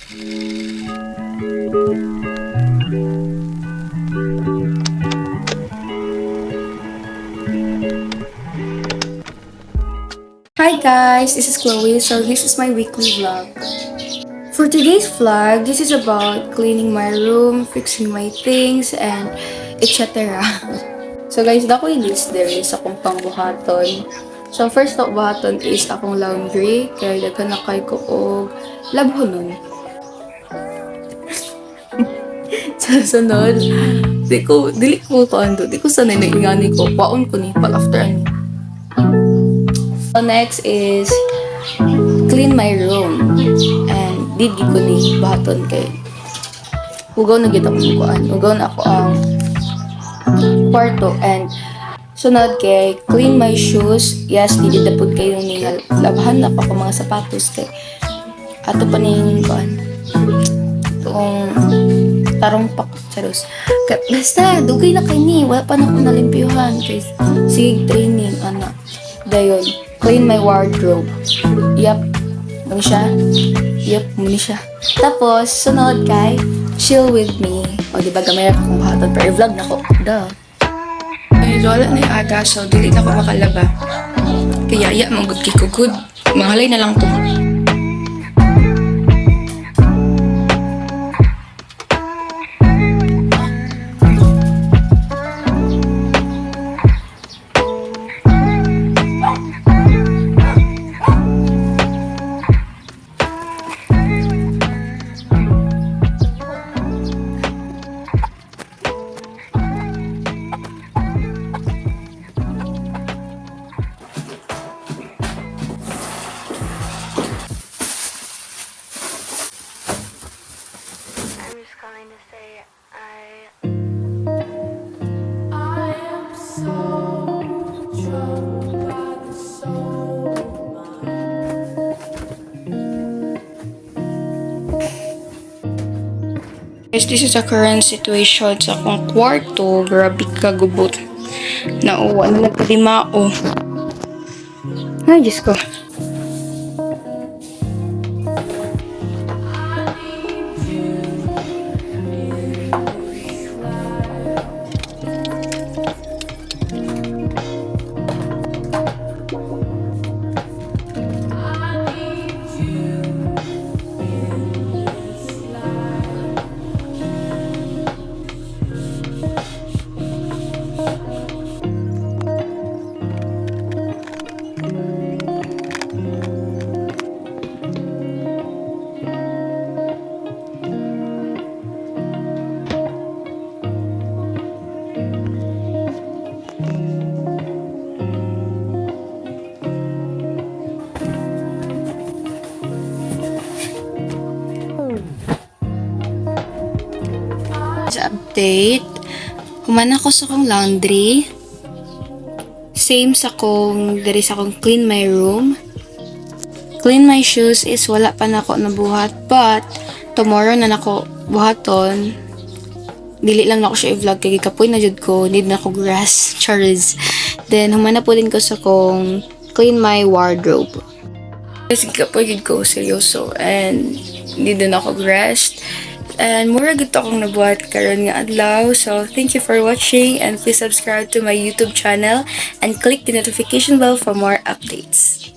Hi guys, this is Chloe. So this is my weekly vlog. For today's vlog, this is about cleaning my room, fixing my things, and etc. So guys, dako yung list there is akong pangbuhaton. So first na buhaton is akong laundry, kaya daghan na kay ko og labhonon. Sa sunod, dili ko ando, di ko sanay na ingani ko, kwaon ko ni pag after ano. So next is clean my room. And did ko ni baton kay hugaw na gid akong kuan. Hugaw na ako ang kwarto and sunod kay clean my shoes. Yes, did na pud kayo ni labahan na pa ko mga sapatos kay ato pa ning kuan. Itong tarong pak charos. Basta dugay na kay ni wala pa na ko nalimpyuhan kay sige training ana. Dayon, clean my wardrobe. Yep, muna siya. Muna siya. Tapos, sunod kay, chill with me. O, diba, gamay ako kung bahaton. Pero i-vlog na ko. Duh. Ay, wala na yung aga, so dili na ko makalaba. Kaya, manggod kiko good. Mahalay na lang to. Going to say I am so troubled by the soul of mine. Guys, this is a current situation sa akong kwarto. Grabe kagubot. Nauwa na nagkalimao. Ay, Diyos ko. Sa update, human ako sa kong laundry. Same sa kong, dari sa kong clean my room. Clean my shoes is wala pa na ako nabuhat. But, tomorrow na nako buhaton. Dili lang na ako siya i-vlog. Kaya kapoy na jud ko. Need na ako grass. Charis. Then, human na po din ko sa kong clean my wardrobe. Kasi kapoy jud ko. Seryoso. And, need na ako grass. And mura gito akong nabuhat karon nga adlaw. So, thank you for watching and please subscribe to my YouTube channel and click the notification bell for more updates.